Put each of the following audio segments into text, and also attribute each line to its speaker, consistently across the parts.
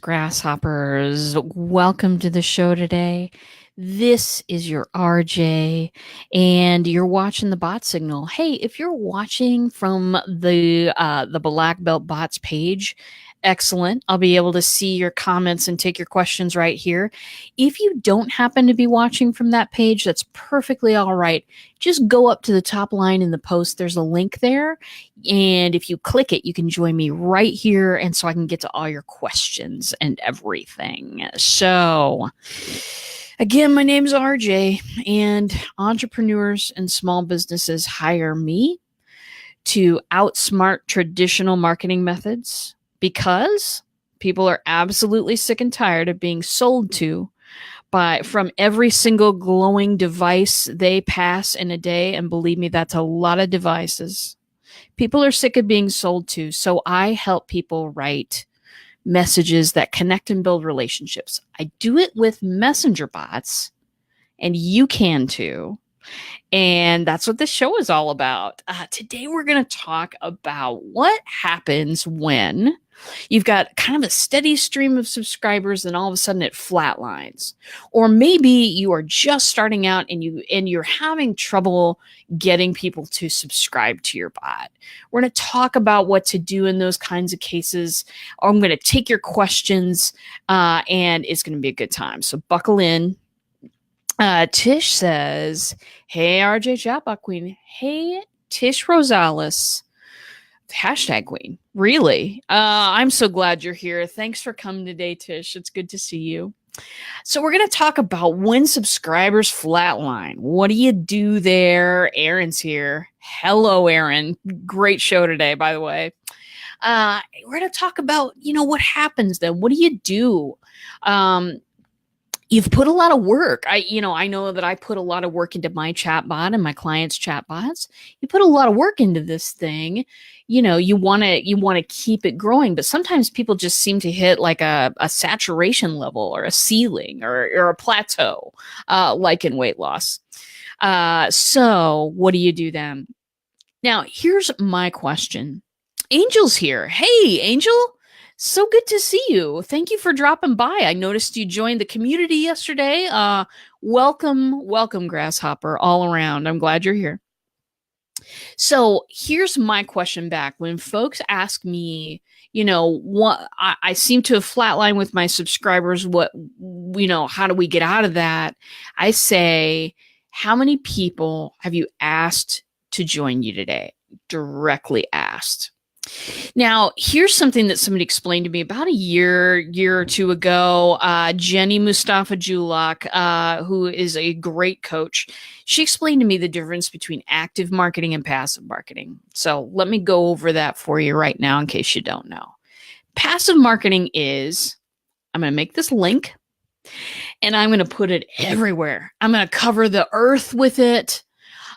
Speaker 1: Grasshoppers. Welcome to the show today. This is your RJ, and you're watching the Bot Signal. Hey, if you're watching from the Black Belt Bots page, excellent. I'll be able to see your comments and take your questions right here. If you don't happen to be watching from that page, that's perfectly all right. Just go up to the top line in the post. There's a link there, and if you click it, you can join me right here. And so I can get to all your questions and everything. So, again, my name is RJ, and entrepreneurs and small businesses hire me to outsmart traditional marketing methods because people are absolutely sick and tired of being sold to from every single glowing device they pass in a day. And believe me, that's a lot of devices. People are sick of being sold to. So I help people write messages that connect and build relationships. I do it with messenger bots, and you can too. And that's what this show is all about. Today, we're going to talk about what happens when you've got kind of a steady stream of subscribers and all of a sudden it flatlines. Or maybe you are just starting out and you're having trouble getting people to subscribe to your bot. We're going to talk about what to do in those kinds of cases. I'm going to take your questions, and it's going to be a good time. So buckle in. Tish says, "Hey, RJ Chatbot Queen. Hey, Tish Rosales. Hashtag Queen. Really? I'm so glad you're here. Thanks for coming today, Tish. It's good to see you." So we're going to talk about when subscribers flatline. What do you do there? Aaron's here. Hello, Aaron. Great show today, by the way. We're going to talk about, what happens then. What do you do? You've put a lot of work. I know that I put a lot of work into my chatbot and my clients' chatbots. You put a lot of work into this thing. You want to keep it growing, but sometimes people just seem to hit like a saturation level or a ceiling or a plateau, like in weight loss. So what do you do then? Now, here's my question. Angel's here. Hey, Angel. So good to see you. Thank you for dropping by. I noticed you joined the community yesterday. Welcome, Grasshopper, all around. I'm glad you're here. So here's my question back. When folks ask me, what I seem to have flatlined with my subscribers, how do we get out of that? I say, how many people have you asked to join you today? Directly asked. Now, here's something that somebody explained to me about a year or two ago. Jenny Mustafa Julak, who is a great coach, she explained to me the difference between active marketing and passive marketing. So let me go over that for you right now in case you don't know. Passive marketing is, I'm going to make this link, and I'm going to put it everywhere. I'm going to cover the earth with it.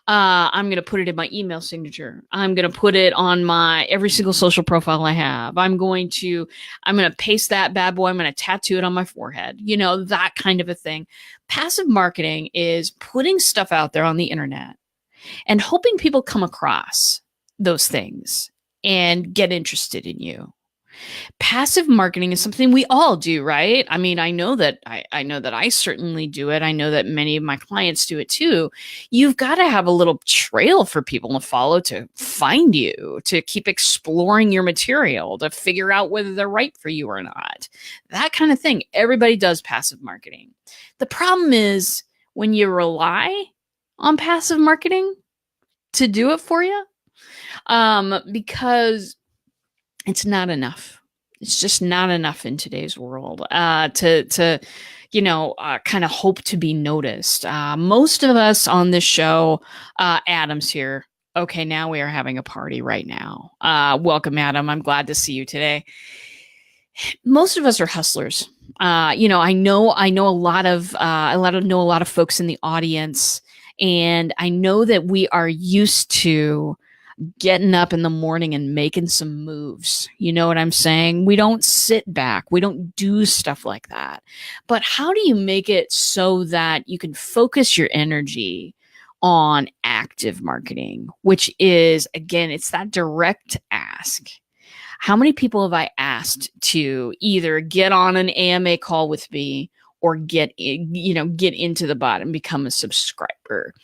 Speaker 1: I'm going to put it in my email signature. I'm going to put it on my every single social profile I have. I'm going to paste that bad boy. I'm going to tattoo it on my forehead. That kind of a thing. Passive marketing is putting stuff out there on the internet and hoping people come across those things and get interested in you. Passive marketing is something we all do, right? I mean, I know that I certainly do it. I know that many of my clients do it too. You've got to have a little trail for people to follow, to find you, to keep exploring your material, to figure out whether they're right for you or not. That kind of thing. Everybody does passive marketing. The problem is when you rely on passive marketing to do it for you, because it's not enough. It's just not enough in today's world to kind of hope to be noticed. Most of us on this show, Adam's here. Okay, now we are having a party right now. Welcome, Adam. I'm glad to see you today. Most of us are hustlers. I know a lot of folks in the audience, and I know that we are used to getting up in the morning and making some moves. You know what I'm saying? We don't sit back. We don't do stuff like that. But how do you make it so that you can focus your energy on active marketing, which is, again, it's that direct ask. How many people have I asked to either get on an AMA call with me or get into the bot and become a subscriber?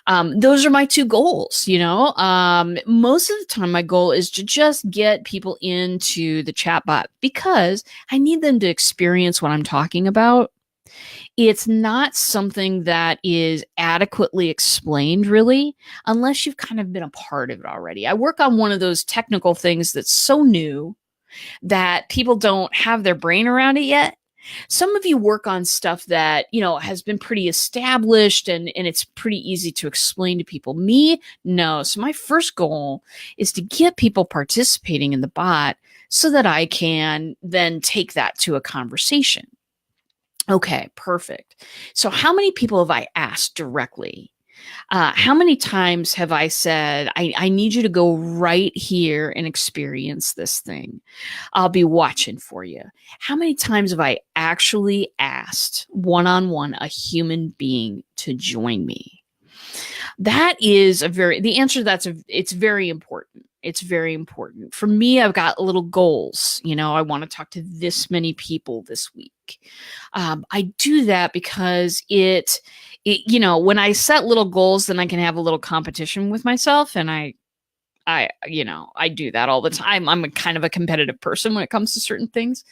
Speaker 1: Those are my two goals. Most of the time my goal is to just get people into the chatbot because I need them to experience what I'm talking about. It's not something that is adequately explained, really, unless you've kind of been a part of it already. I work on one of those technical things that's so new that people don't have their brain around it yet. Some of you work on stuff that, has been pretty established and it's pretty easy to explain to people. Me, no. So my first goal is to get people participating in the bot so that I can then take that to a conversation. Okay, perfect. So how many people have I asked directly? How many times have I said, I need you to go right here and experience this thing? I'll be watching for you. How many times have I actually asked one-on-one a human being to join me? That is the answer to that's it's very important. It's very important. For me, I've got little goals. I want to talk to this many people this week. I do that because when I set little goals, then I can have a little competition with myself. And I do that all the time. I'm a kind of a competitive person when it comes to certain things.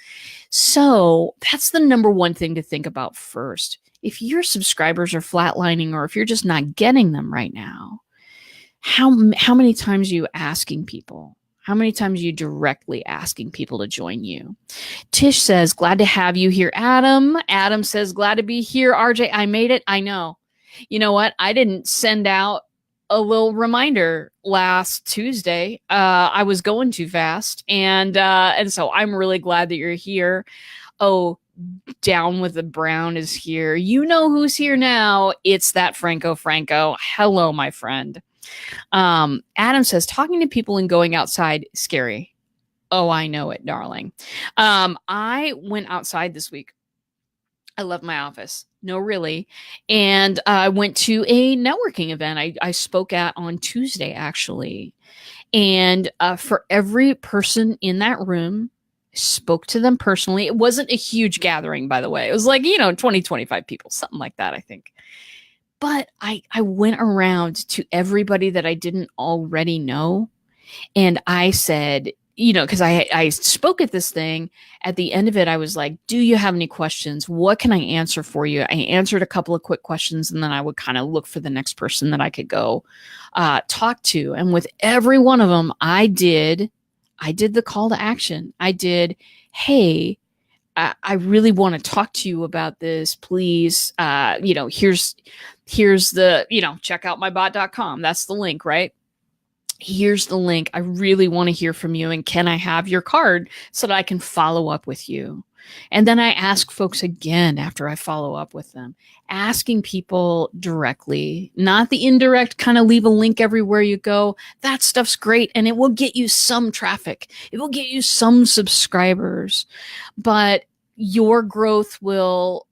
Speaker 1: So that's the number one thing to think about first. If your subscribers are flatlining or if you're just not getting them right now, how many times are you asking people? How many times are you directly asking people to join you? Tish says, glad to have you here, Adam. Adam says, glad to be here. RJ, I made it. I know. You know what? I didn't send out a little reminder last Tuesday. I was going too fast. And so I'm really glad that you're here. Oh, Down with the Brown is here. You know who's here now. It's that Franco. Hello, my friend. Adam says, talking to people and going outside, scary. Oh, I know it, darling. I went outside this week. I love my office. No, really. And I went to a networking event I spoke at on Tuesday, actually. And for every person in that room, spoke to them personally. It wasn't a huge gathering, by the way. It was like, 20, 25 people, something like that, I think. But I went around to everybody that I didn't already know. And I said, because I spoke at this thing. At the end of it, I was like, do you have any questions? What can I answer for you? I answered a couple of quick questions, and then I would kind of look for the next person that I could go talk to. And with every one of them, I did the call to action. I did, hey, I really want to talk to you about this. Please, here's the, check out mybot.com. That's the link, right? Here's the link. I really want to hear from you. And can I have your card so that I can follow up with you? And then I ask folks again after I follow up with them, asking people directly, not the indirect kind of leave a link everywhere you go. That stuff's great. And it will get you some traffic. It will get you some subscribers, but your growth will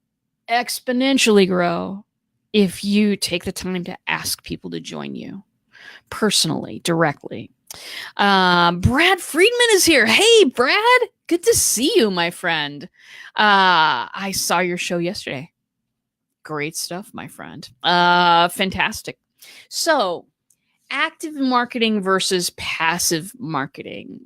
Speaker 1: exponentially grow if you take the time to ask people to join you personally, directly. Brad Friedman is here. Hey, Brad. Good to see you, my friend. I saw your show yesterday. Great stuff, my friend. Fantastic. So, active marketing versus passive marketing.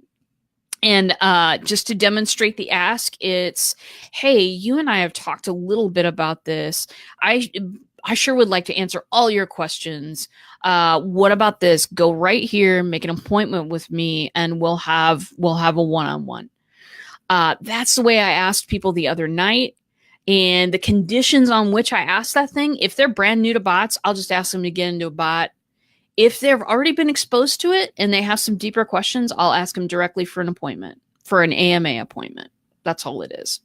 Speaker 1: And just to demonstrate the ask, it's, hey, you and I have talked a little bit about this. I sure would like to answer all your questions. What about this? Go right here, make an appointment with me, and we'll have a one-on-one. That's the way I asked people the other night. And the conditions on which I asked that thing, if they're brand new to bots, I'll just ask them to get into a bot. If they've already been exposed to it and they have some deeper questions, I'll ask them directly for an appointment, for an AMA appointment. That's all it is.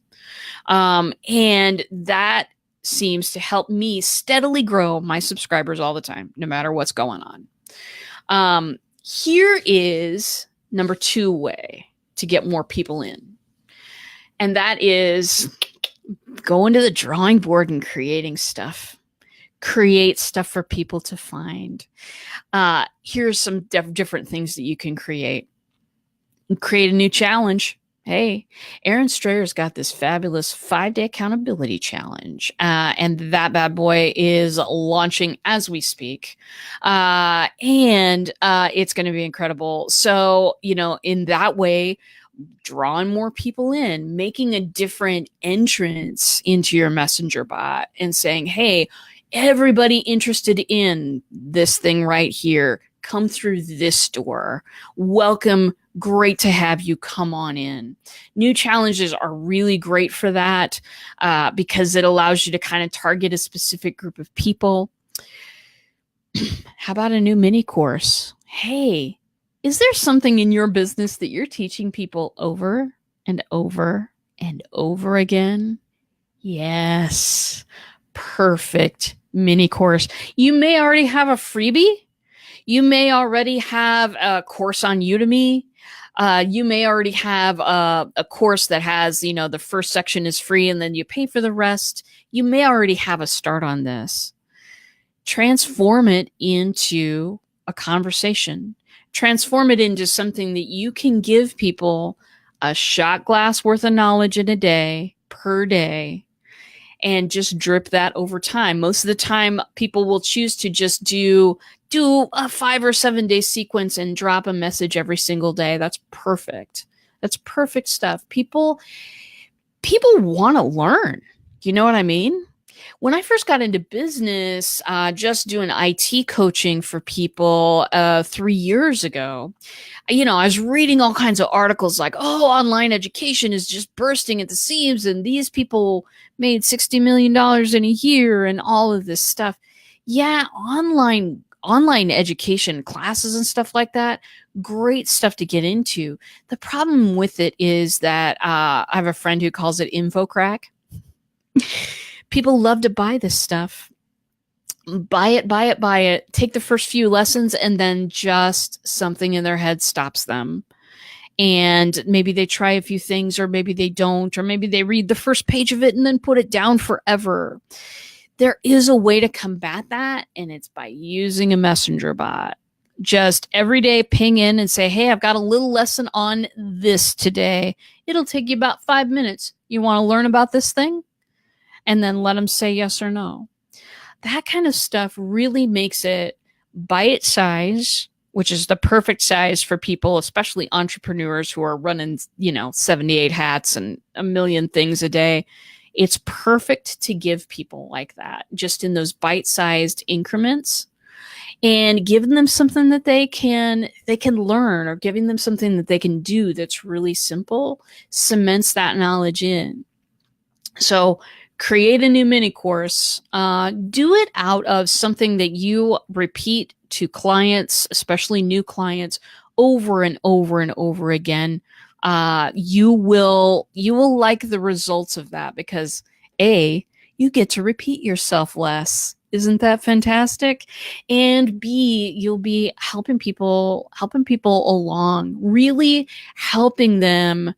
Speaker 1: And that seems to help me steadily grow my subscribers all the time, no matter what's going on. Here is number 2 way to get more people in. And that is going to the drawing board and creating stuff. Create stuff for people to find. Here's some different things that you can create. Create a new challenge. Hey, Aaron Strayer's got this fabulous 5-day accountability challenge. And that bad boy is launching as we speak. And it's going to be incredible. So, in that way, drawing more people in, making a different entrance into your messenger bot and saying, hey, everybody interested in this thing right here, come through this door. Welcome. Great to have you. Come on in. New challenges are really great for that because it allows you to kind of target a specific group of people. How about a new mini course? Hey, is there something in your business that you're teaching people over and over and over again? Yes. Perfect mini course. You may already have a freebie. You may already have a course on Udemy. You may already have a course that has, the first section is free and then you pay for the rest. You may already have a start on this. Transform it into a conversation. Transform it into something that you can give people a shot glass worth of knowledge in a day, per day, and just drip that over time. Most of the time, people will choose to just do a 5 or 7 day sequence and drop a message every single day. That's perfect. That's perfect stuff. People want to learn. You know what I mean? When I first got into business, just doing IT coaching for people 3 years ago, I was reading all kinds of articles like, oh, online education is just bursting at the seams and these people made $60 million in a year and all of this stuff. Yeah, online education classes and stuff like that, great stuff to get into. The problem with it is that I have a friend who calls it info crack. People love to buy this stuff. Buy it. Take the first few lessons and then just something in their head stops them. And maybe they try a few things or maybe they don't, or maybe they read the first page of it and then put it down forever. There is a way to combat that, and it's by using a messenger bot. Just every day ping in and say, hey, I've got a little lesson on this today. It'll take you about 5 minutes. You want to learn about this thing? And then let them say yes or no. That kind of stuff really makes it bite size, which is the perfect size for people, especially entrepreneurs who are running, 78 hats and a million things a day. It's perfect to give people like that, just in those bite-sized increments, and giving them something that they can learn, or giving them something that they can do that's really simple cements that knowledge in. So create a new mini course. Do it out of something that you repeat to clients, especially new clients, over and over and over again. You will like the results of that because A, you get to repeat yourself less. Isn't that fantastic? And B, you'll be helping people along, really helping them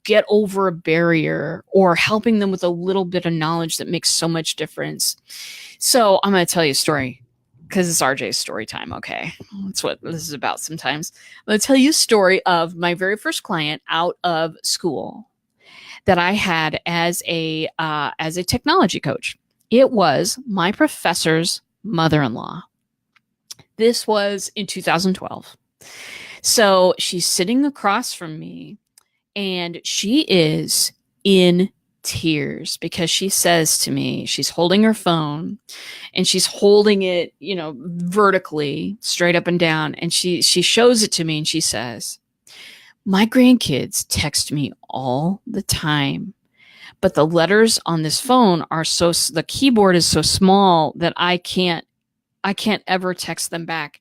Speaker 1: get over a barrier, or helping them with a little bit of knowledge that makes so much difference. So I'm going to tell you a story because it's RJ's story time. Okay. That's what this is about sometimes. I'm going to tell you a story of my very first client out of school that I had as a technology coach. It was my professor's mother-in-law. This was in 2012. So she's sitting across from me and she is in tears because she says to me, she's holding her phone and she's holding it, vertically straight up and down. And she shows it to me and she says, my grandkids text me all the time, but the letters on this phone the keyboard is so small that I can't ever text them back.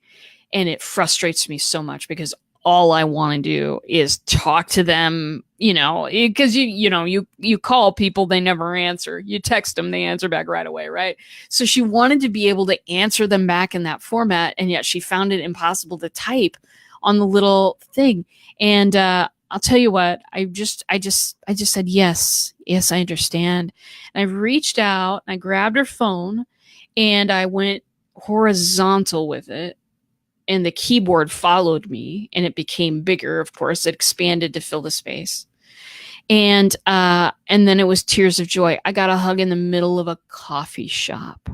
Speaker 1: And it frustrates me so much because all I want to do is talk to them, because you call people, they never answer. You text them, they answer back right away, right? So she wanted to be able to answer them back in that format, and yet she found it impossible to type on the little thing. And I'll tell you what, I just said, yes, I understand. And I reached out, and I grabbed her phone, and I went horizontal with it. and the keyboard followed me, and it became bigger. Of course, it expanded to fill the space. And then it was tears of joy. I got a hug in the middle of a coffee shop.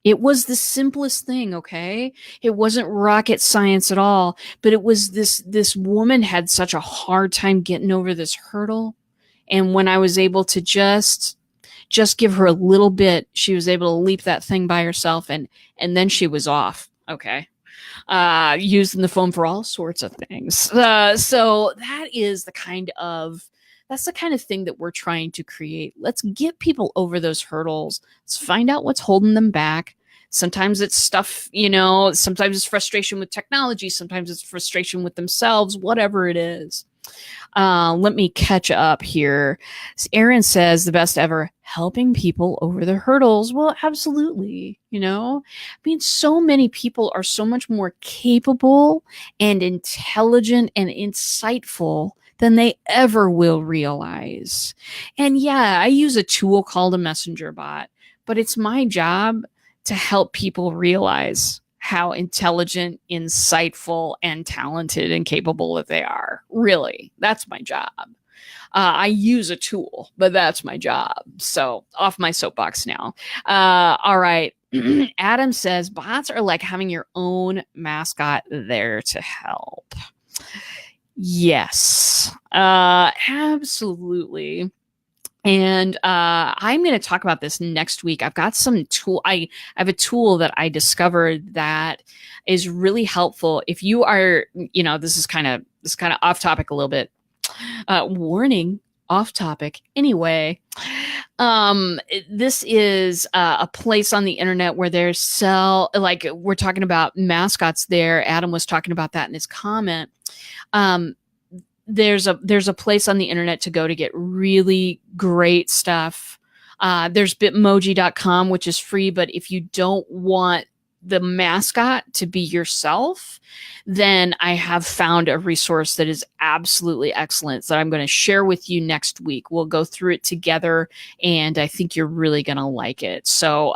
Speaker 1: It was the simplest thing, okay? It wasn't rocket science at all, but it was this woman had such a hard time getting over this hurdle. And when I was able to just give her a little bit, she was able to leap that thing by herself, and then she was off, okay? Using the phone for all sorts of things. So that's the kind of thing that we're trying to create. Let's get people over those hurdles. Let's find out what's holding them back. Sometimes it's stuff, sometimes it's frustration with technology. Sometimes it's frustration with themselves, whatever it is. Let me catch up here. Aaron says the best ever, helping people over the hurdles. Well, absolutely. So many people are so much more capable and intelligent and insightful than they ever will realize. And yeah, I use a tool called a messenger bot, but it's my job to help people realize how intelligent, insightful, and talented and capable that they are. Really, that's my job. I use a tool, but that's my job. So off my soapbox now. All right. Adam says bots are like having your own mascot there to help. Yes, absolutely. And I'm going to talk about this next week. I've got some tool. I have a tool that I discovered that is really helpful. If you are, this is kind of off topic a little bit. Warning, off topic. Anyway, this is a place on the internet where there's we're talking about mascots there. Adam was talking about that in his comment. There's a place on the internet to go to get really great stuff. There's bitmoji.com, which is free, but if you don't want the mascot to be yourself, then I have found a resource that is absolutely excellent that I'm going to share with you next week. We'll go through it together, and I think you're really going to like it. So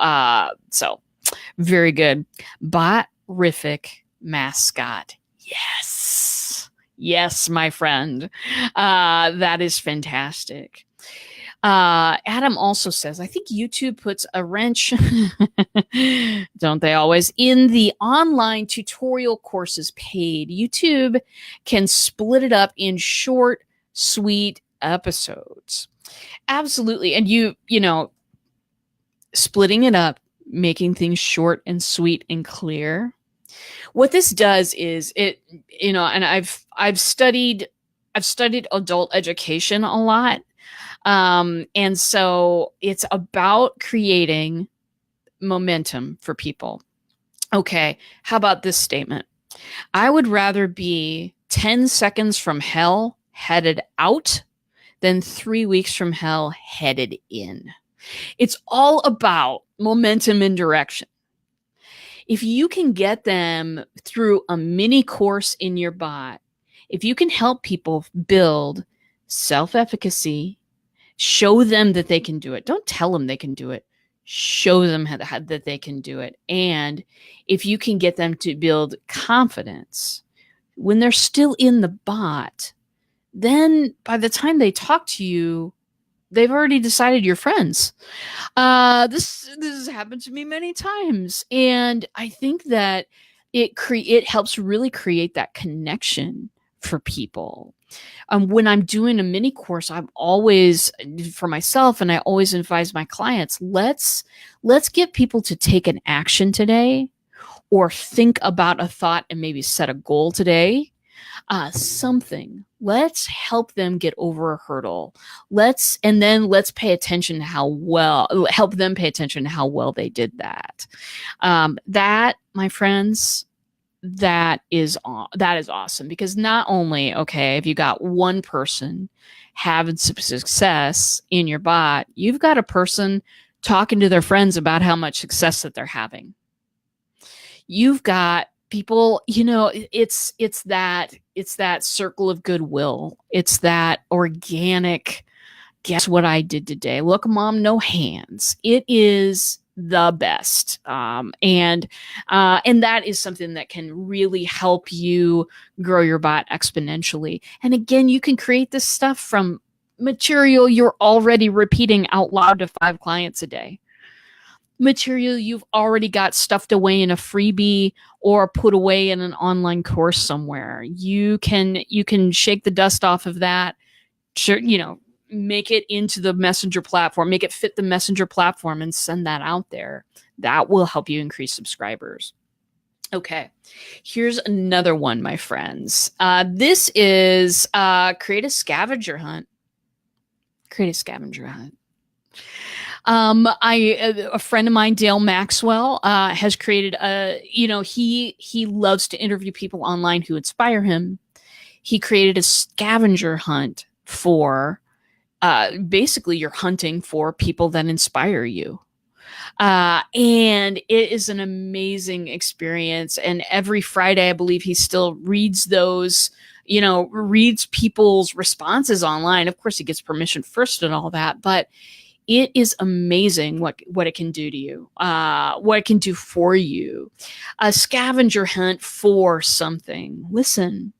Speaker 1: very good. Botrific mascot. Yes, my friend. That is fantastic. Adam also says, I think YouTube puts a wrench, don't they always, in the online tutorial courses paid. YouTube can split it up in short, sweet episodes. Absolutely. And splitting it up, making things short and sweet and clear. What this does is and I've studied adult education a lot. And so it's about creating momentum for people. Okay. How about this statement? I would rather be 10 seconds from hell headed out than 3 weeks from hell headed in. It's all about momentum and direction. If you can get them through a mini course in your bot, if you can help people build self-efficacy, show them that they can do it. Don't tell them they can do it. Show them that they can do it. And if you can get them to build confidence when they're still in the bot, then by the time they talk to you, they've already decided you're friends. This has happened to me many times, and I think that it helps really create that connection for people. When I'm doing a mini course, I'm always, for myself, and I always advise my clients, let's get people to take an action today, or think about a thought and maybe set a goal today. Something. Let's help them get over a hurdle. Let's pay attention to help them pay attention to how well they did that. That, my friends, that is awesome, because not only, okay, if you got one person having some success in your bot, you've got a person talking to their friends about how much success that they're having. You've got people, it's that circle of goodwill. It's that organic, guess what I did today? Look, Mom, no hands. It is the best. And that is something that can really help you grow your bot exponentially. And again, you can create this stuff from material you're already repeating out loud to 5 clients a day, material you've already got stuffed away in a freebie or put away in an online course somewhere. You can shake the dust off of that, make it into the Messenger platform, make it fit the Messenger platform, and send that out there. That will help you increase subscribers. Okay, here's another one, my friends. This is create a scavenger hunt. Create a scavenger hunt. A friend of mine, Dale Maxwell, has created he loves to interview people online who inspire him. He created a scavenger hunt for, basically you're hunting for people that inspire you. And it is an amazing experience. And every Friday, I believe he still reads those, reads people's responses online. Of course, he gets permission first and all that, but it is amazing what it can do to you, what it can do for you. A scavenger hunt for something. Listen,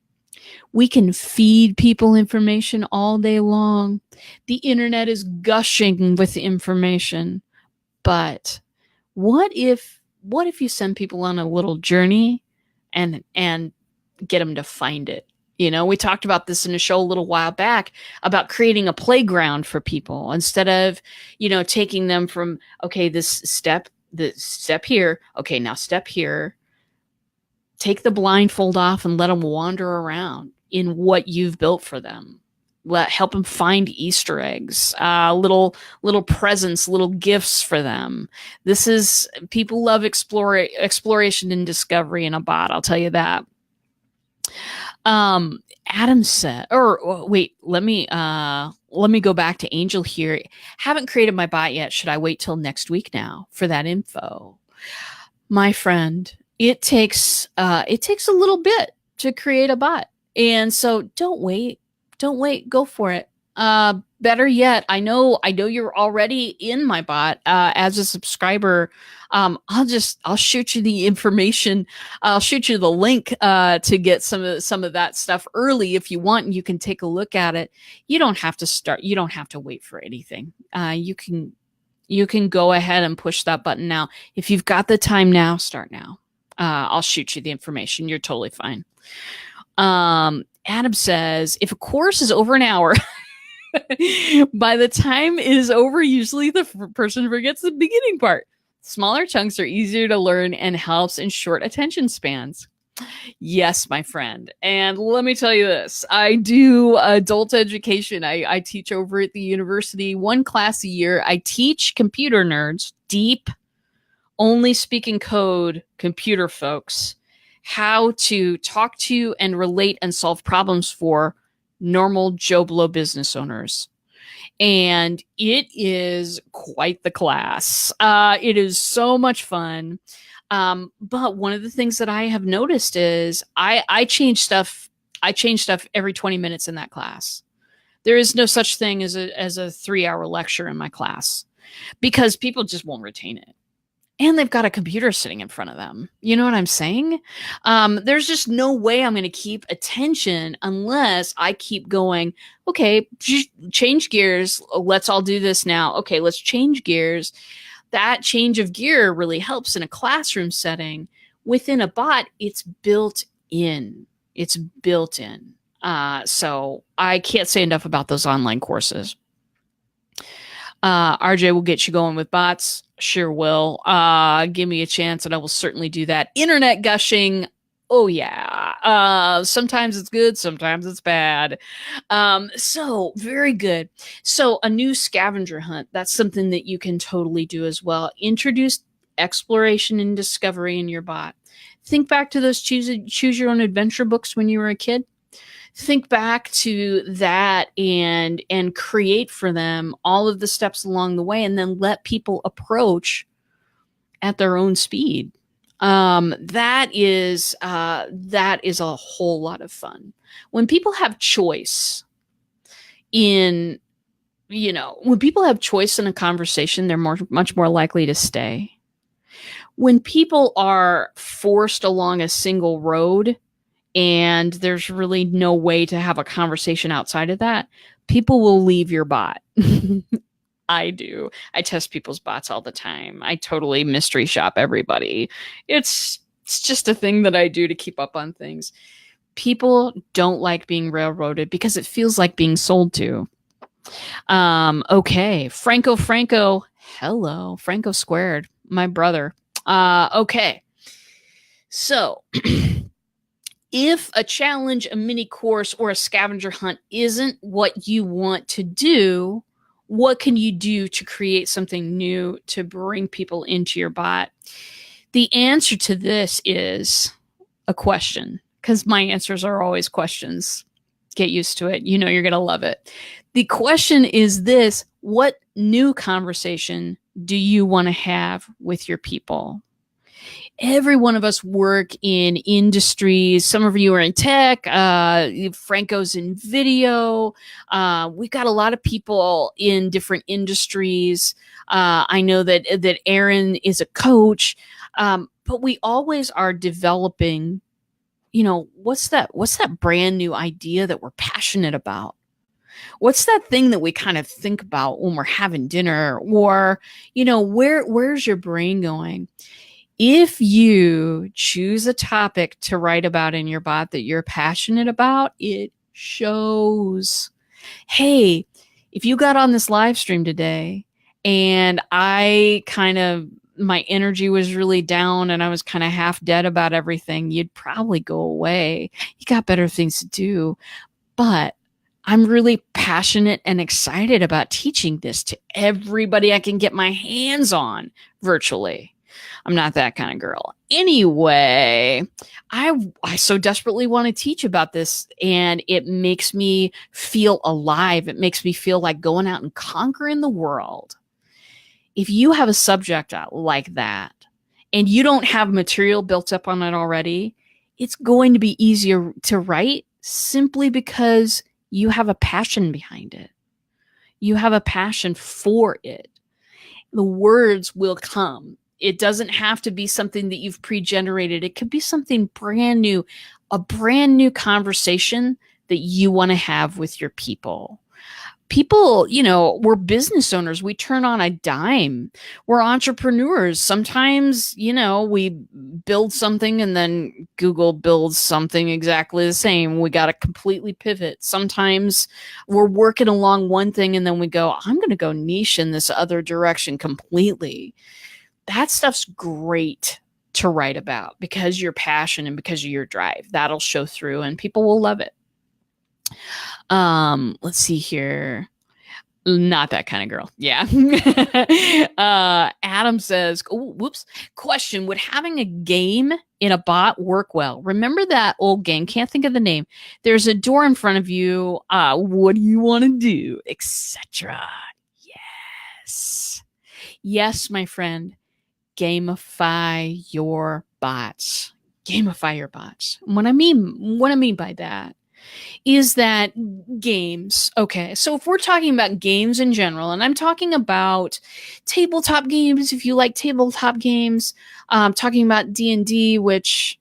Speaker 1: we can feed people information all day long. The internet is gushing with information. But what if you send people on a little journey and get them to find it? We talked about this in a show a little while back about creating a playground for people instead of, taking them from, okay, this step here. Okay, now step here. Take the blindfold off and let them wander around in what you've built for them. Help them find Easter eggs, little presents, little gifts for them. People love exploration and discovery in a bot. I'll tell you that. Adam said, or wait, let me go back to Angel here. Haven't created my bot yet. Should I wait till next week now for that info? My friend, it takes a little bit to create a bot. And so don't wait, go for it. Better yet, I know you're already in my bot as a subscriber. I'll shoot you the information. I'll shoot you the link to get some of that stuff early if you want, and you can take a look at it. You don't have to wait for anything. You can go ahead and push that button now. If you've got the time now, start now. I'll shoot you the information. You're totally fine. Adam says, if a course is over an hour, by the time it is over, usually the person forgets the beginning part. Smaller chunks are easier to learn and helps in short attention spans. Yes, my friend. And let me tell you this. I do adult education. I teach over at the university 1 class a year. I teach computer nerds, deep, only speaking code computer folks, how to talk to and relate and solve problems for normal Joe Blow business owners. And it is quite the class. It is so much fun. But one of the things that I have noticed is I change stuff. I change stuff every 20 minutes in that class. There is no such thing as a 3-hour lecture in my class because people just won't retain it. And they've got a computer sitting in front of them. You know what I'm saying? There's just no way I'm going to keep attention unless I keep going, okay, change gears. Let's all do this now. Okay, let's change gears. That change of gear really helps in a classroom setting. Within a bot, it's built in. It's built in. So I can't say enough about those online courses. RJ will get you going with bots. Sure will. Give me a chance and I will certainly do that. Internet gushing. Oh yeah. Sometimes it's good. Sometimes it's bad. So very good. So a new scavenger hunt. That's something that you can totally do as well. Introduce exploration and discovery in your bot. Think back to those choose your own adventure books when you were a kid. Think back to that and create for them all of the steps along the way and then let people approach at their own speed. That is a whole lot of fun. When people have choice in when people have choice in a conversation, they're much more likely to stay. When people are forced along a single road and there's really no way to have a conversation outside of that, people will leave your bot. I do. I test people's bots all the time. I totally mystery shop everybody. It's just a thing that I do to keep up on things. People don't like being railroaded because it feels like being sold to. Okay. Franco, hello. Franco squared, my brother. Okay. So if a challenge, a mini course, or a scavenger hunt isn't what you want to do, what can you do to create something new to bring people into your bot? The answer to this is a question, because my answers are always questions. Get used to it. You're going to love it. The question is this: what new conversation do you want to have with your people? Every one of us work in industries. Some of you are in tech. Franco's in video. We've got a lot of people in different industries. I know that Aaron is a coach, but we always are developing. What's that brand new idea that we're passionate about? What's that thing that we kind of think about when we're having dinner? Or, where's your brain going? If you choose a topic to write about in your bot that you're passionate about, it shows. Hey, if you got on this live stream today and my energy was really down and I was kind of half dead about everything, you'd probably go away. You got better things to do. But I'm really passionate and excited about teaching this to everybody I can get my hands on virtually. I'm not that kind of girl. Anyway, I so desperately want to teach about this, and it makes me feel alive. It makes me feel like going out and conquering the world. If you have a subject like that and you don't have material built up on it already, it's going to be easier to write simply because you have a passion behind it. You have a passion for it. The words will come. It doesn't have to be something that you've pre-generated. It could be something brand new, a brand new conversation that you want to have with your people. People, we're business owners. We turn on a dime. We're entrepreneurs. Sometimes, we build something and then Google builds something exactly the same. We got to completely pivot. Sometimes we're working along one thing and then we go, I'm going to go niche in this other direction completely. That stuff's great to write about because your passion and because of your drive. That'll show through and people will love it. Let's see here. Not that kind of girl. Yeah. Adam says, whoops. Question: would having a game in a bot work well? Remember that old game? Can't think of the name. There's a door in front of you. What do you want to do? Etc. Yes. Yes, my friend. Gamify your bots. Gamify your bots. What I mean by that is that games, okay, so if we're talking about games in general, and I'm talking about tabletop games, if you like tabletop games, talking about D&D, which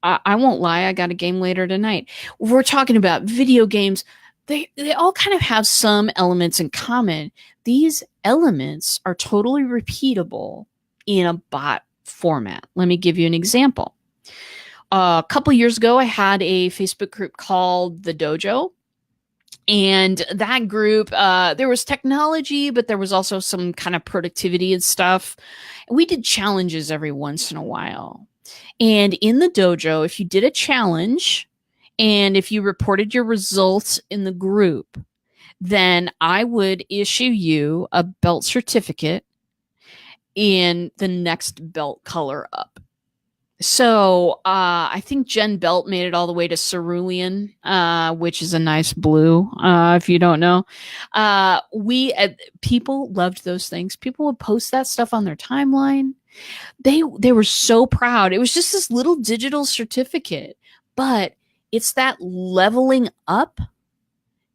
Speaker 1: I won't lie, I got a game later tonight. We're talking about video games. They all kind of have some elements in common. These elements are totally repeatable in a bot format. Let me give you an example. A couple years ago, I had a Facebook group called The Dojo. And that group, there was technology, but there was also some kind of productivity and stuff. We did challenges every once in a while. And in the dojo, if you did a challenge and if you reported your results in the group, then I would issue you a belt certificate in the next belt color up. So I think Jen Belt made it all the way to cerulean, which is a nice blue, if you don't know. People loved those things. People would post that stuff on their timeline. They were so proud. It was just this little digital certificate, but it's that leveling up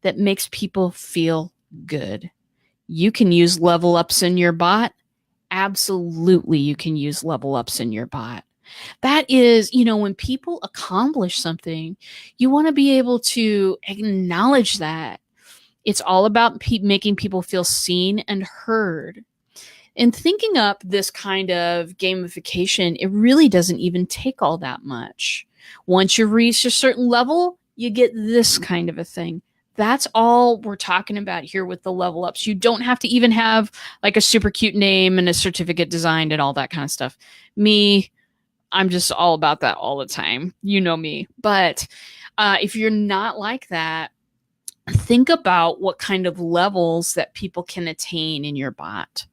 Speaker 1: that makes people feel good. You can use level ups in your bot. Absolutely, you can use level ups in your bot. That is, when people accomplish something, you want to be able to acknowledge that. It's all about making people feel seen and heard. And thinking up this kind of gamification, it really doesn't even take all that much. Once you reach a certain level, you get this kind of a thing. That's all we're talking about here with the level ups. You don't have to even have like a super cute name and a certificate designed and all that kind of stuff. Me, I'm just all about that all the time. You know me. But if you're not like that, think about what kind of levels that people can attain in your bot.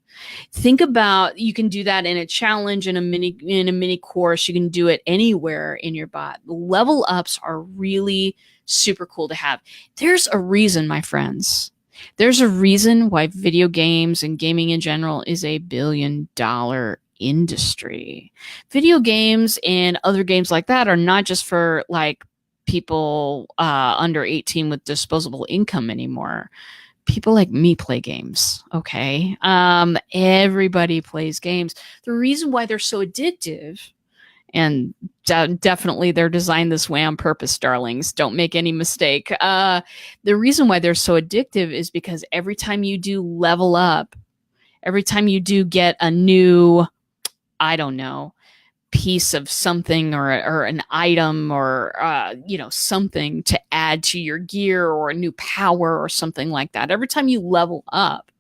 Speaker 1: Think about, you can do that in a challenge, in a mini course. You can do it anywhere in your bot. The level ups are really super cool to have. There's a reason, my friends. There's a reason why video games and gaming in general is a billion-dollar industry. Video games and other games like that are not just for like people under 18 with disposable income anymore. People like me play games. Okay. Everybody plays games. The reason why they're so addictive, and definitely they're designed this way on purpose, darlings. Don't make any mistake. The reason why they're so addictive is because every time you do level up, every time you do get a new, I don't know, piece of something or an item or something to add to your gear or a new power or something like that, every time you level up,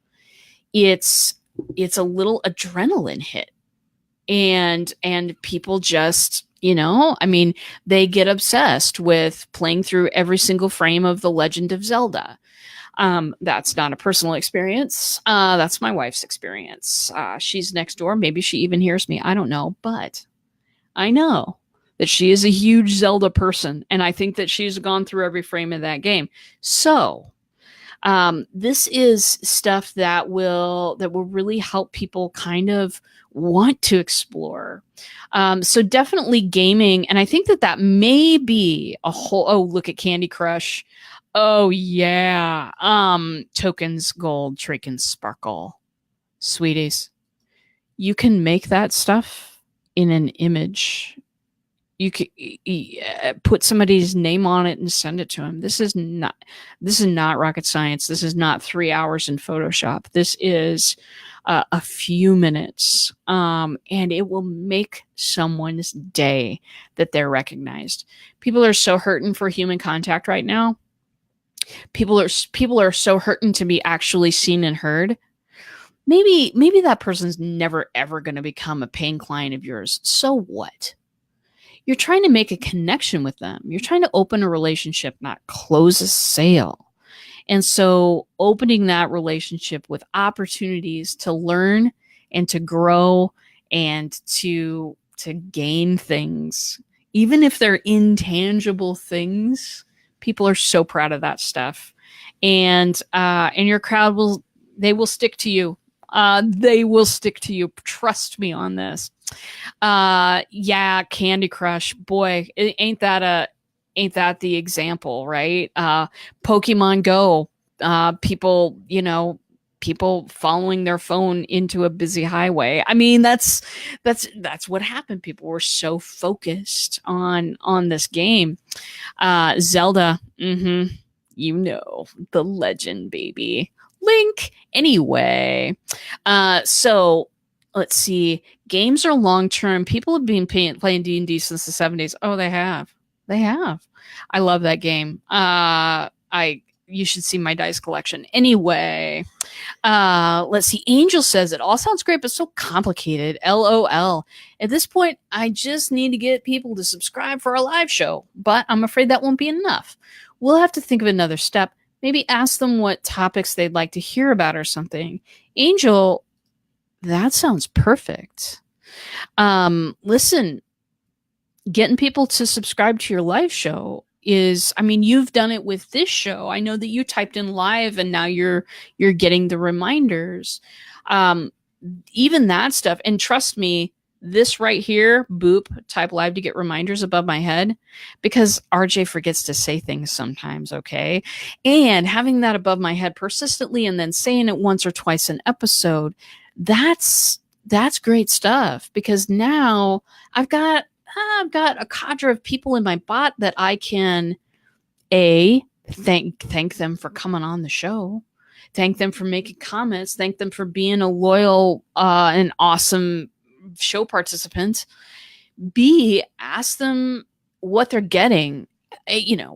Speaker 1: it's a little adrenaline hit, and people just they get obsessed with playing through every single frame of The Legend of Zelda. That's not a personal experience. That's my wife's experience. She's next door. Maybe she even hears me. I don't know, but I know that she is a huge Zelda person, and I think that she's gone through every frame of that game. So this is stuff that will really help people kind of want to explore. So definitely gaming, and I think that may be a whole. Oh, look at Candy Crush. Oh yeah, tokens, gold, tokens, sparkle, sweeties. You can make that stuff in an image. You could put somebody's name on it and send it to them. This is not rocket science. This is not 3 hours in Photoshop. This is a few minutes, and it will make someone's day that they're recognized. People are so hurting for human contact right now. People are so hurting to be actually seen and heard. Maybe that person's never ever going to become a paying client of yours. So what? You're trying to make a connection with them. You're trying to open a relationship, not close a sale. And so opening that relationship with opportunities to learn and to grow and to gain things, even if they're intangible things, people are so proud of that stuff. And your crowd will stick to you. They will stick to you. Trust me on this. Yeah, Candy Crush. Boy, ain't that the example, right? Pokemon Go. People following their phone into a busy highway. I mean, that's what happened. People were so focused on this game. Zelda. The legend, baby. Link. Anyway, so let's see. Games are long term. People have been playing D&D since the 70s. Oh, they have. I love that game. You should see my dice collection. Anyway, let's see. Angel says it all sounds great, but so complicated. LOL. At this point, I just need to get people to subscribe for a live show, but I'm afraid that won't be enough. We'll have to think of another step. Maybe ask them what topics they'd like to hear about or something. Angel, that sounds perfect. Listen, getting people to subscribe to your live show is, you've done it with this show. I know that you typed in live and now you're getting the reminders. Even that stuff. And trust me, this right here, boop, type live to get reminders above my head, because RJ forgets to say things sometimes, okay? And having that above my head persistently and then saying it once or twice an episode, that's great stuff, because now I've got a cadre of people in my bot that I can thank them for coming on the show, thank them for making comments, thank them for being a loyal and awesome show participant. B, ask them what they're getting.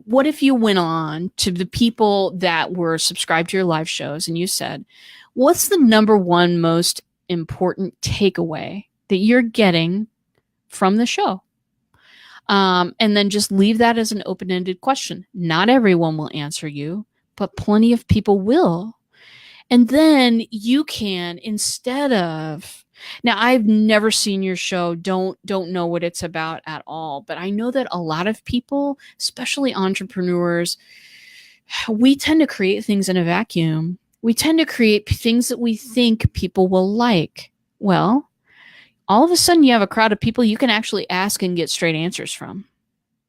Speaker 1: What if you went on to the people that were subscribed to your live shows and you said, what's the number one most important takeaway that you're getting from the show? And then just leave that as an open-ended question. Not everyone will answer you, but plenty of people will. And then you can, instead of, now I've never seen your show, don't know what it's about at all, but I know that a lot of people, especially entrepreneurs, we tend to create things in a vacuum. We tend to create things that we think people will like. Well, all of a sudden you have a crowd of people you can actually ask and get straight answers from.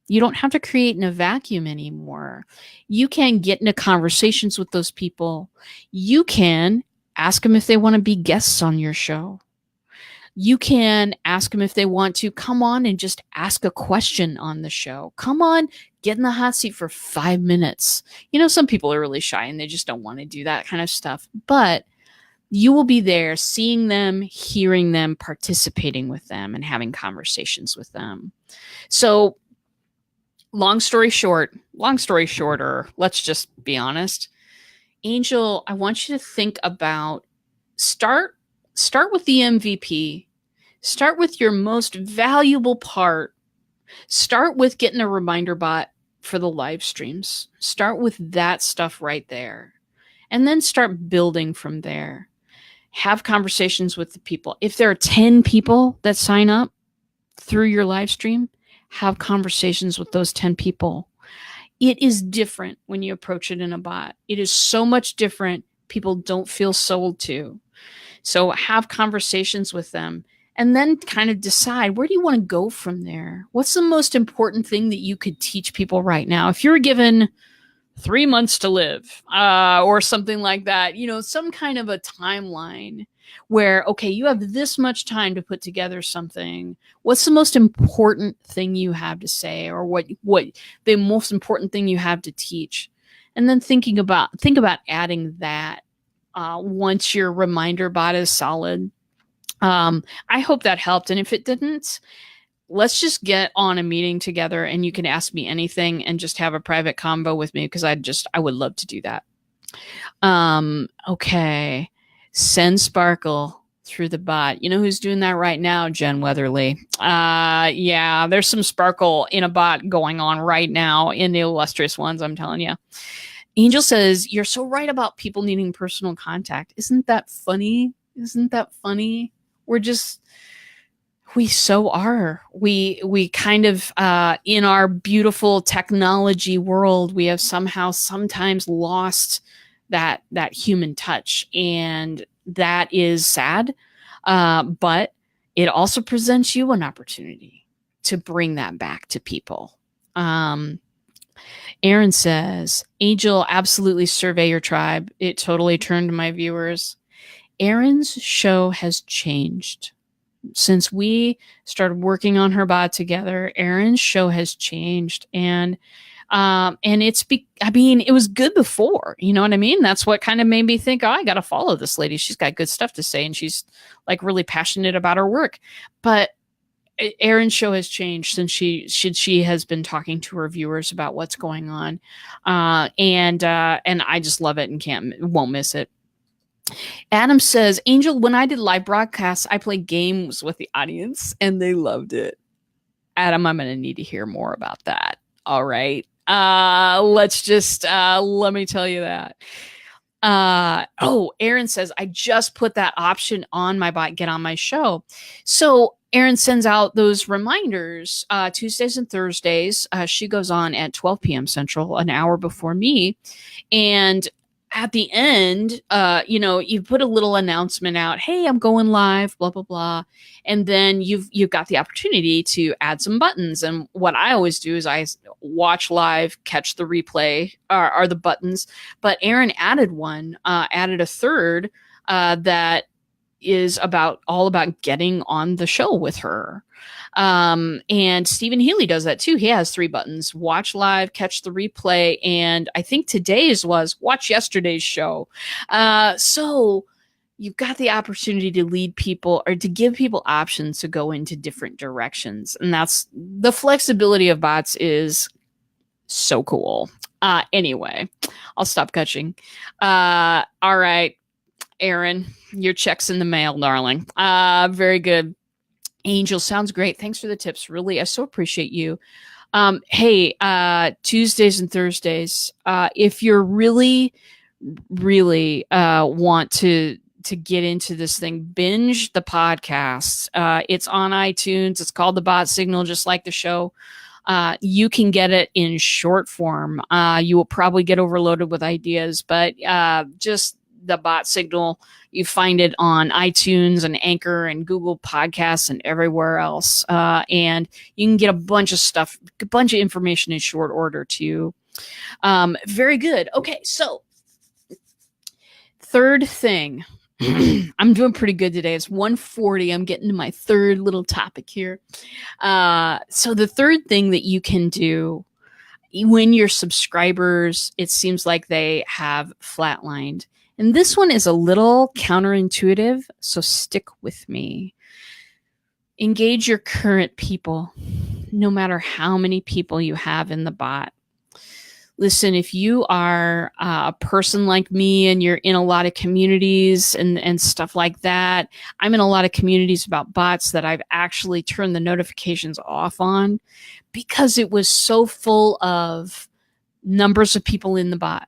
Speaker 1: You don't have to create in a vacuum anymore. You can get into conversations with those people. You can ask them if they want to be guests on your show. You can ask them if they want to come on and just ask a question on the show. Come on, get in the hot seat for 5 minutes. Some people are really shy and they just don't want to do that kind of stuff. But you will be there seeing them, hearing them, participating with them, and having conversations with them. So long story shorter, let's just be honest. Angel, I want you to think about, start with the MVP. Start with your most valuable part. Start with getting a reminder bot for the live streams. Start with that stuff right there. And then start building from there. Have conversations with the people. If there are 10 people that sign up through your live stream, have conversations with those 10 people. It is different when you approach it in a bot. It is so much different. People don't feel sold to. So have conversations with them and then kind of decide, where do you want to go from there? What's the most important thing that you could teach people right now? If you're given 3 months to live, or something like that, some kind of a timeline where, okay, you have this much time to put together something. What's the most important thing you have to say, or what the most important thing you have to teach? And then think about adding that once your reminder bot is solid. I hope that helped. And if it didn't, let's just get on a meeting together and you can ask me anything and just have a private convo with me, because I would love to do that. Okay. Send sparkle through the bot. You know who's doing that right now? Jen Weatherly. Yeah, there's some sparkle in a bot going on right now in the illustrious ones, I'm telling you. Angel says, you're so right about people needing personal contact. Isn't that funny? We so are. We kind of, in our beautiful technology world, we have sometimes lost that human touch, and that is sad. But it also presents you an opportunity to bring that back to people. Aaron says, Angel, absolutely survey your tribe. It totally turned my viewers. Aaron's show has changed. Since we started working on her bot together, Aaron's show has changed, and it was good before, you know what I mean? That's what kind of made me think, oh, I got to follow this lady. She's got good stuff to say, and she's like really passionate about her work. But Aaron's show has changed since she has been talking to her viewers about what's going on, and I just love it and won't miss it. Adam says, Angel, when I did live broadcasts, I played games with the audience and they loved it. Adam, I'm going to need to hear more about that. All right. Let me tell you that. Aaron says, I just put that option on my bot, get on my show. So Aaron sends out those reminders, Tuesdays and Thursdays. She goes on at 12 p.m. Central, an hour before me. And at the end, you put a little announcement out, hey, I'm going live, blah, blah, blah. And then you've got the opportunity to add some buttons. And what I always do is I watch live, catch the replay are the buttons. But Aaron added one, added a third that is all about getting on the show with her. And Stephen Healy does that too. He has 3 buttons: watch live, catch the replay, and I think today's was watch yesterday's show. So you've got the opportunity to lead people or to give people options to go into different directions. And that's the flexibility of bots is so cool. Anyway, I'll stop gushing. All right, Aaron, your check's in the mail, darling. Very good. Angel, sounds great. Thanks for the tips. Really, I so appreciate you. Hey, Tuesdays and Thursdays, if you're really, really want to get into this thing, binge the podcast. It's on iTunes. It's called The Bot Signal, just like the show. You can get it in short form. You will probably get overloaded with ideas, but just The Bot Signal, you find it on iTunes and Anchor and Google Podcasts and everywhere else. And you can get a bunch of stuff, a bunch of information in short order too. Very good. Okay, so third thing. I'm doing pretty good today. It's 1:40. I'm getting to my third little topic here. So the third thing that you can do when your subscribers, it seems like they have flatlined. And this one is a little counterintuitive, so stick with me. Engage your current people, no matter how many people you have in the bot. Listen, if you are a person like me and you're in a lot of communities and stuff like that, I'm in a lot of communities about bots that I've actually turned the notifications off on because it was so full of numbers of people in the bot.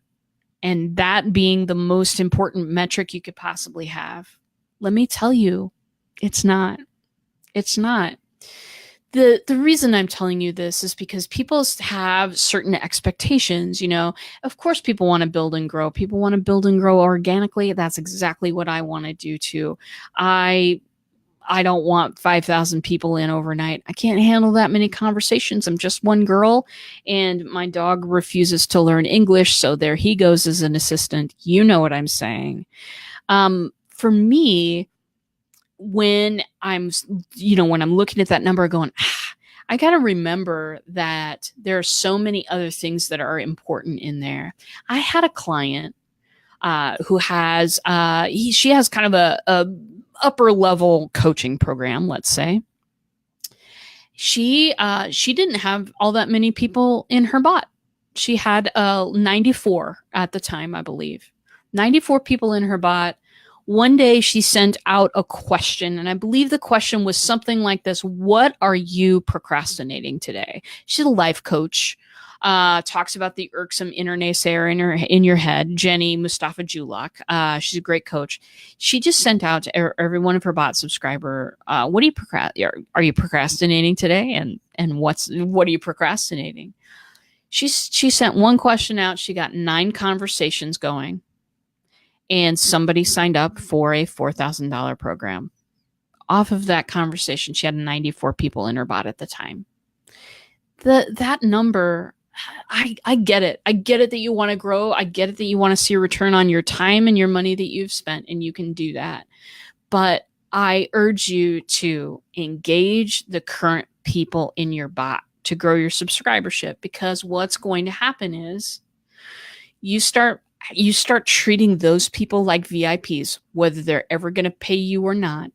Speaker 1: And that being the most important metric you could possibly have. Let me tell you, it's not. It's not. The reason I'm telling you this is because people have certain expectations. Of course, people want to build and grow. People want to build and grow organically. That's exactly what I want to do too. I don't want 5,000 people in overnight. I can't handle that many conversations. I'm just one girl, and my dog refuses to learn English, so there he goes as an assistant. You know what I'm saying. For me, when I'm looking at that number going, I got to remember that there are so many other things that are important in there. I had a client who has, she has kind of a upper level coaching program, let's say. She didn't have all that many people in her bot. She had 94 at the time, I believe. 94 people in her bot. One day she sent out a question, and I believe the question was something like this: what are you procrastinating today? She's a life coach. Talks about the irksome inner naysayer in your head, Jenny Mustafa Julak. She's a great coach. She just sent out to every one of her bot subscriber, what are you procrastinating today? And what are you procrastinating? She sent one question out. She got 9 conversations going, and somebody signed up for a $4,000 program. Off of that conversation, she had 94 people in her bot at the time. That number, I get it. I get it that you want to grow. I get it that you want to see a return on your time and your money that you've spent, and you can do that. But I urge you to engage the current people in your bot to grow your subscribership, because what's going to happen is you start treating those people like VIPs, whether they're ever going to pay you or not.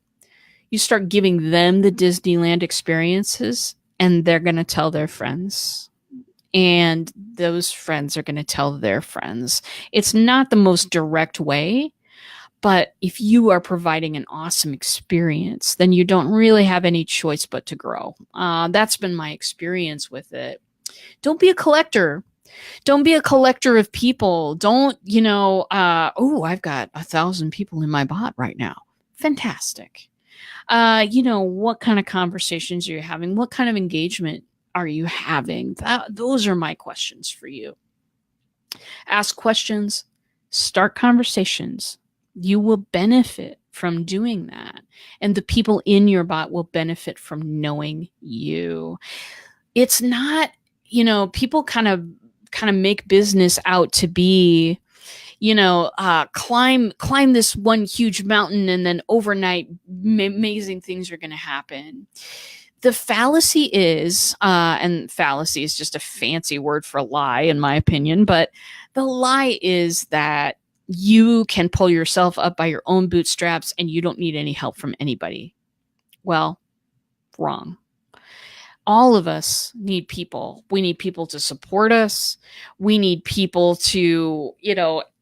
Speaker 1: You start giving them the Disneyland experiences, and they're going to tell their friends. And those friends are going to tell their friends. It's not the most direct way, but if you are providing an awesome experience, then you don't really have any choice but to grow. That's been my experience with it. Don't be a collector. Don't be a collector of people. Don't, I've got 1,000 people in my bot right now. Fantastic. What kind of conversations are you having? What kind of engagement are you having? Those are my questions for you. Ask questions, Start conversations. You will benefit from doing that. And the people in your bot will benefit from knowing you. It's not, people kind of make business out to be, climb this one huge mountain and then overnight amazing things are going to happen. The fallacy is, and fallacy is just a fancy word for lie, in my opinion, but the lie is that you can pull yourself up by your own bootstraps and you don't need any help from anybody. Well, wrong. All of us need people. We need people to support us. We need people to,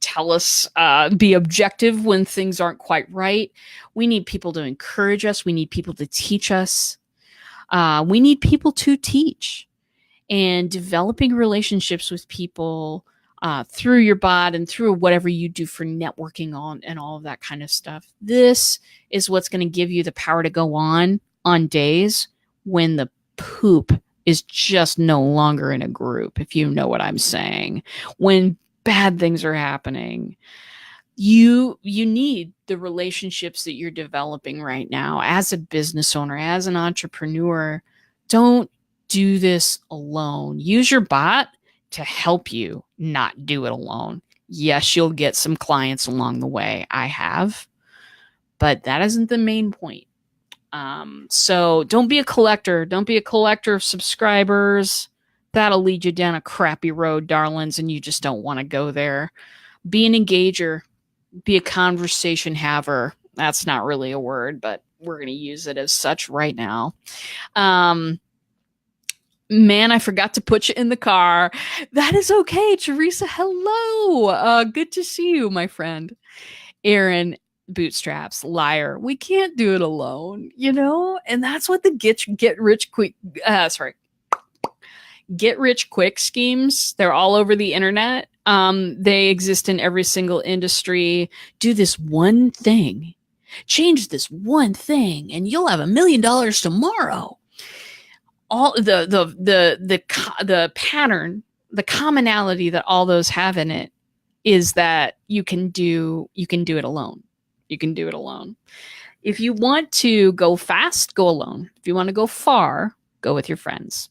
Speaker 1: tell us, be objective when things aren't quite right. We need people to encourage us. We need people to teach us. We need people to teach, and developing relationships with people through your bot and through whatever you do for networking on and all of that kind of stuff. This is what's going to give you the power to go on days when the poop is just no longer in a group, if you know what I'm saying. When bad things are happening, you need the relationships that you're developing right now as a business owner, as an entrepreneur. Don't do this alone. Use your bot to help you not do it alone. Yes, you'll get some clients along the way. I have, but that isn't the main point. So don't be a collector. Don't be a collector of subscribers. That'll lead you down a crappy road, darlings, and you just don't want to go there. Be an engager. Be a conversation haver. That's not really a word, but we're going to use it as such right now. Man, I forgot to put you in the car. That is okay, Teresa. Hello. Good to see you, my friend. Aaron, bootstraps, liar. We can't do it alone, and that's what the get rich quick schemes. They're all over the internet. They exist in every single industry. Do this one thing, change this one thing, and you'll have $1 million tomorrow. All the pattern, the commonality that all those have in it is that you can do it alone. You can do it alone. If you want to go fast, go alone. If you want to go far, go with your friends.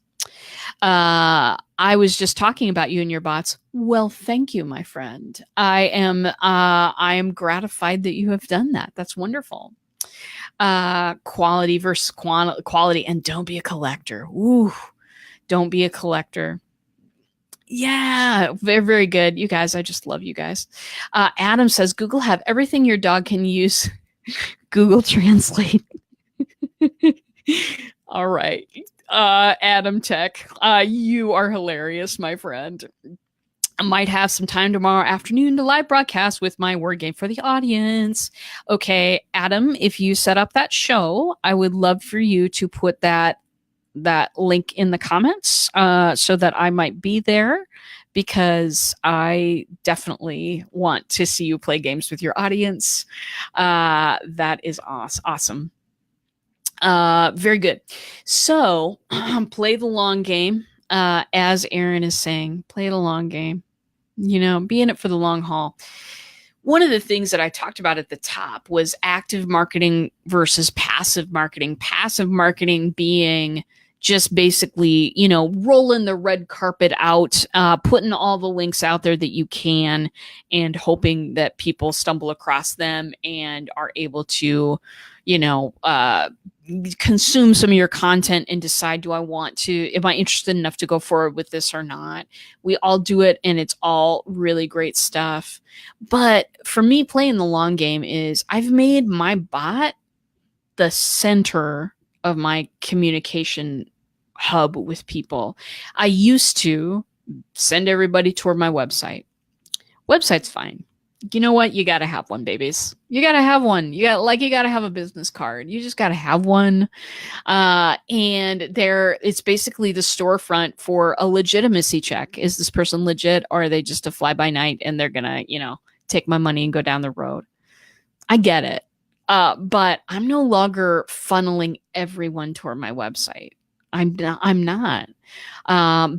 Speaker 1: I was just talking about you and your bots. Well, thank you, my friend. I am gratified that you have done that. That's wonderful. Quality versus quality, and don't be a collector. Ooh, don't be a collector. Yeah, very, very good. You guys, I just love you guys. Adam says, Google have everything your dog can use. Google Translate. All right. Adam Tech, you are hilarious, my friend. I might have some time tomorrow afternoon to live broadcast with my word game for the audience. Okay, Adam, if you set up that show, I would love for you to put that link in the comments so that I might be there, because I definitely want to see you play games with your audience. That is awesome. Very good. So play the long game. As Aaron is saying, play the long game. Be in it for the long haul. One of the things that I talked about at the top was active marketing versus passive marketing. Passive marketing being just basically, rolling the red carpet out, putting all the links out there that you can, and hoping that people stumble across them and are able to, consume some of your content and decide, am I interested enough to go forward with this or not? We all do it, and it's all really great stuff. But for me, playing the long game is I've made my bot the center of my communication hub with people. I used to send everybody toward my website. Website's fine. You know what? You got to have one, babies. You got to have one. You got to have a business card. You just got to have one. And it's basically the storefront for a legitimacy check. Is this person legit, or are they just a fly by night and they're going to, take my money and go down the road? I get it. But I'm no longer funneling everyone toward my website. I'm not,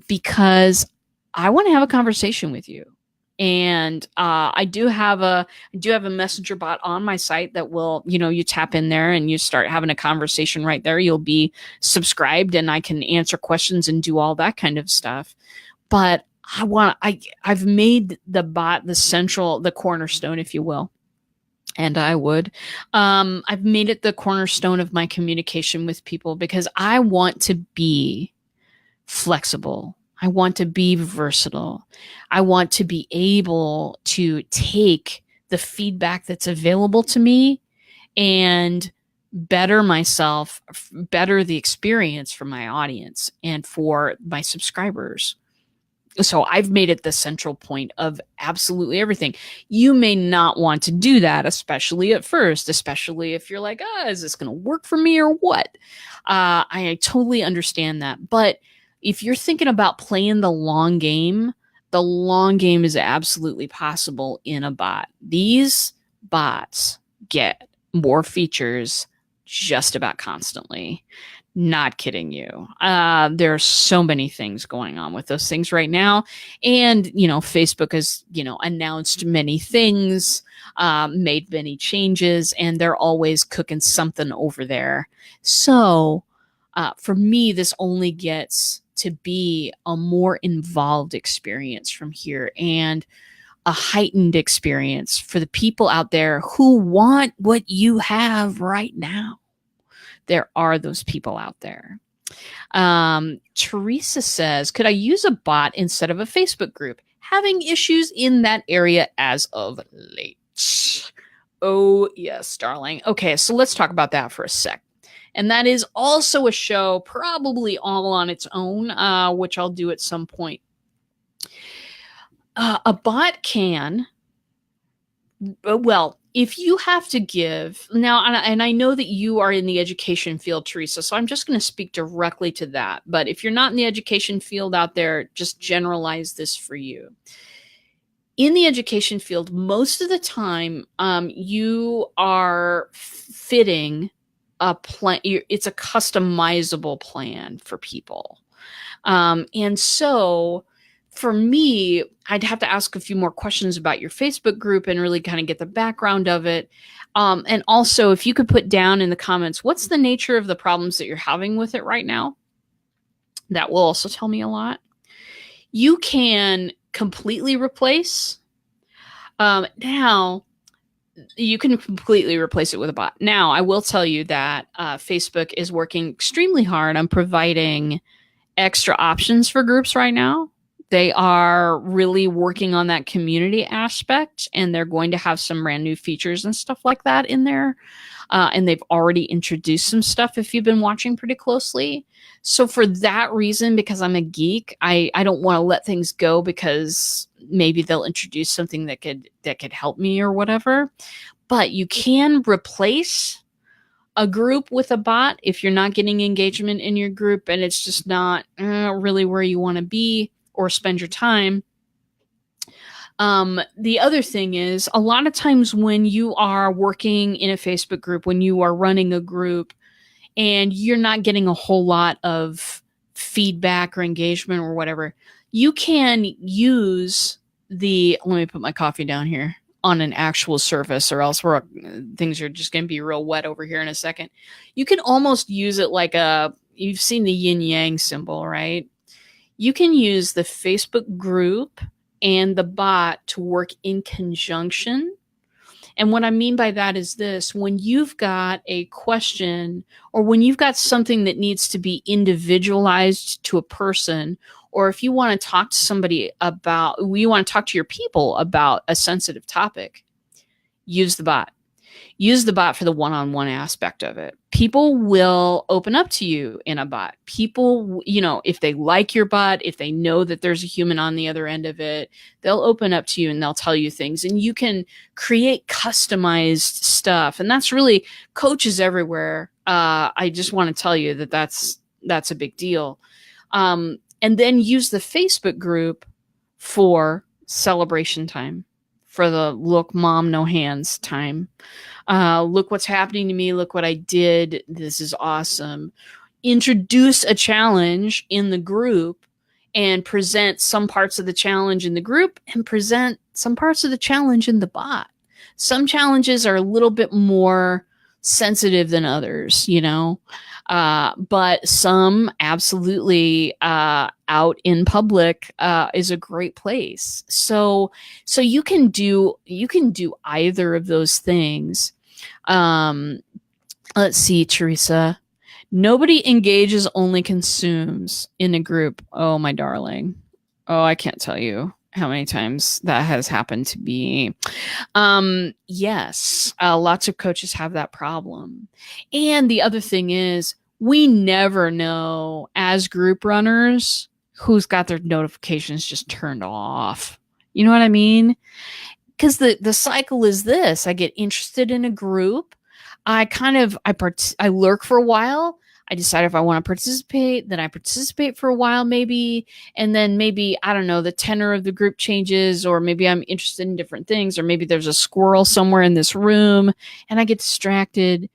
Speaker 1: because I want to have a conversation with you. And I do have a messenger bot on my site that will, you tap in there and you start having a conversation right there. You'll be subscribed and I can answer questions and do all that kind of stuff. But I've made the bot the cornerstone, if you will. And I would. I've made it the cornerstone of my communication with people because I want to be flexible. I want to be versatile. I want to be able to take the feedback that's available to me and better myself, better the experience for my audience and for my subscribers. So I've made it the central point of absolutely everything. You may not want to do that, especially at first, especially if you're like, is this going to work for me or what? I totally understand that. But if you're thinking about playing the long game is absolutely possible in a bot. These bots get more features just about constantly. Not kidding you. There are so many things going on with those things right now. And, Facebook has, announced many things, made many changes, and they're always cooking something over there. So for me, this only gets to be a more involved experience from here and a heightened experience for the people out there who want what you have right now. There are those people out there. Teresa says, could I use a bot instead of a Facebook group? Having issues in that area as of late. Oh, yes, darling. Okay, so let's talk about that for a sec. And that is also a show probably all on its own, which I'll do at some point. A bot can, well, if you have to give now, and I know that you are in the education field, Teresa, so I'm just going to speak directly to that. But if you're not in the education field out there, just generalize this for you. In the education field, most of the time, you are fitting a plan. It's a customizable plan for people. And so for me, I'd have to ask a few more questions about your Facebook group and really kind of get the background of it. And also, if you could put down in the comments, what's the nature of the problems that you're having with it right now? That will also tell me a lot. You can completely replace. Now, you can completely replace it with a bot. Now, I will tell you that Facebook is working extremely hard on providing extra options for groups right now. They are really working on that community aspect, and they're going to have some brand new features and stuff like that in there. And they've already introduced some stuff if you've been watching pretty closely. So for that reason, because I'm a geek, I don't want to let things go because maybe they'll introduce something that could help me or whatever. But you can replace a group with a bot if you're not getting engagement in your group and it's just not really where you want to be or spend your time. The other thing is, a lot of times when you are working in a Facebook group, when you are running a group and you're not getting a whole lot of feedback or engagement or whatever, you can use let me put my coffee down here on an actual surface, or else things are just going to be real wet over here in a second. You can almost use it like you've seen the yin yang symbol, right? You can use the Facebook group and the bot to work in conjunction. And what I mean by that is this: when you've got a question or when you've got something that needs to be individualized to a person, or if you want to talk to somebody you want to talk to your people about a sensitive topic, use the bot. Use the bot for the one-on-one aspect of it. People will open up to you in a bot. People, if they like your bot, if they know that there's a human on the other end of it, they'll open up to you and they'll tell you things. And you can create customized stuff. And that's really coaches everywhere. I just want to tell you that's a big deal. And then use the Facebook group for celebration time, for the look, mom, no hands time. Look what's happening to me. Look what I did. This is awesome. Introduce a challenge in the group and present some parts of the challenge in the group and present some parts of the challenge in the bot. Some challenges are a little bit more sensitive than others, but some absolutely out in public is a great place. So you can do either of those things. Let's see, Teresa. Nobody engages, only consumes in a group. Oh, my darling. Oh, I can't tell you how many times that has happened to me. Yes, lots of coaches have that problem. And the other thing is, we never know as group runners who's got their notifications just turned off. You know what I mean? Because the cycle is this: I get interested in a group. I lurk for a while. I decide if I want to participate, then I participate for a while maybe, and then maybe, I don't know, the tenor of the group changes, or maybe I'm interested in different things, or maybe there's a squirrel somewhere in this room and I get distracted.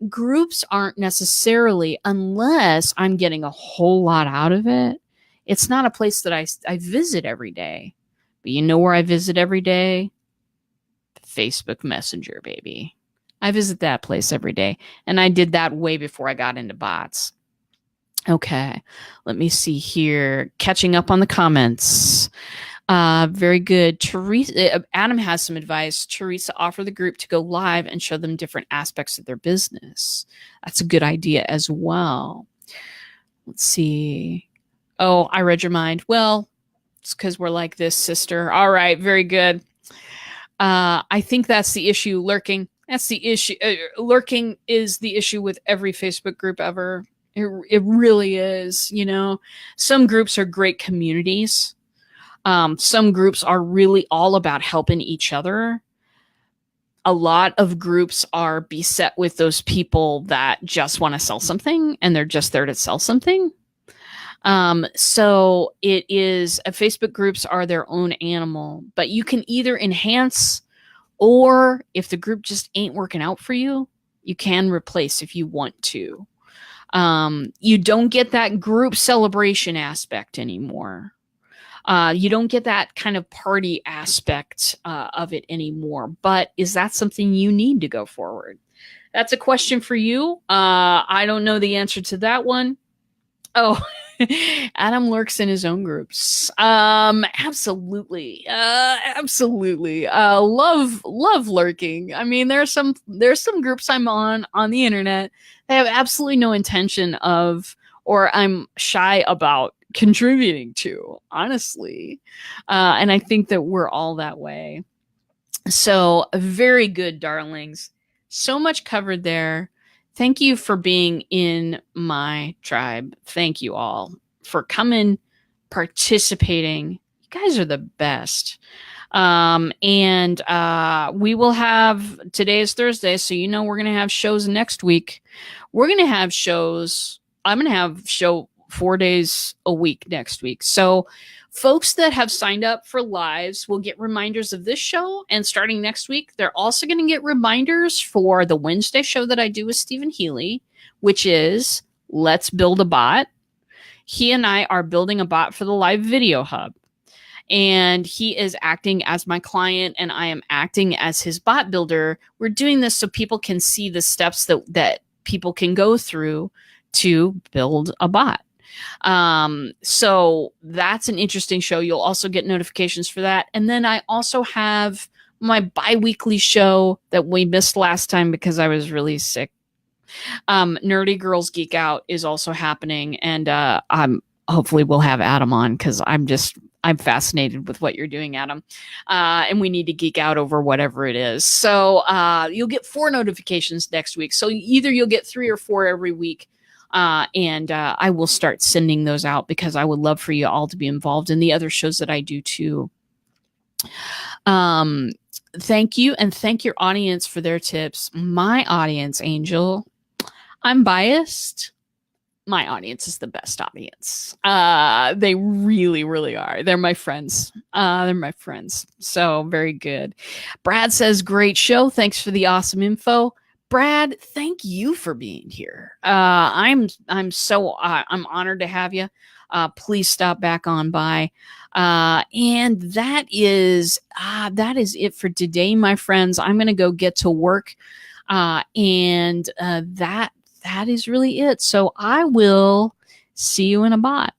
Speaker 1: Groups aren't necessarily, unless I'm getting a whole lot out of it, it's not a place that I visit every day. But you know where I visit every day? Facebook Messenger, baby. I visit that place every day. And I did that way before I got into bots. Okay, let me see here. Catching up on the comments. Very good. Teresa, Adam has some advice. Teresa, offer the group to go live and show them different aspects of their business. That's a good idea as well. Let's see. Oh, I read your mind. Well, it's because we're like this, sister. All right, very good. I think that's the issue, lurking. That's the issue. Lurking is the issue with every Facebook group ever. It really is, Some groups are great communities. Some groups are really all about helping each other. A lot of groups are beset with those people that just want to sell something, and they're just there to sell something. So it is, Facebook groups are their own animal, but you can either enhance, or if the group just ain't working out for you, you can replace if you want to. You don't get that group celebration aspect anymore. You don't get that kind of party aspect of it anymore. But is that something you need to go forward? That's a question for you. I don't know the answer to that one. Oh, Adam lurks in his own groups. Absolutely. Absolutely. Love lurking. I mean, there's some groups I'm on the internet that have absolutely no intention of, or I'm shy about contributing to, honestly. And I think that we're all that way. So very good, darlings. So much covered there. Thank you for being in my tribe. Thank you all for coming, participating. You guys are the best. And we will have, today is Thursday, so we're going to have shows next week. We're going to have shows. I'm going to have show 4 days a week next week. So folks that have signed up for lives will get reminders of this show. And starting next week, they're also going to get reminders for the Wednesday show that I do with Stephen Healy, which is Let's Build a Bot. He and I are building a bot for the Live Video Hub. And he is acting as my client, and I am acting as his bot builder. We're doing this so people can see the steps that people can go through to build a bot. So that's an interesting show. You'll also get notifications for that. And then I also have my bi-weekly show that we missed last time because I was really sick. Nerdy Girls Geek Out is also happening. And, hopefully we'll have Adam on, because I'm fascinated with what you're doing, Adam. And we need to geek out over whatever it is. So, you'll get 4 notifications next week. So either you'll get 3 or 4 every week. And I will start sending those out, because I would love for you all to be involved in the other shows that I do too. Thank you, and thank your audience for their tips. My audience, Angel, I'm biased. My audience is the best audience. They really, really are. They're my friends. So very good. Brad says, great show. Thanks for the awesome info. Brad, thank you for being here. I'm honored to have you. please stop back on by. And that is it for today, my friends. I'm going to go get to work. And that is really it. So I will see you in a bot.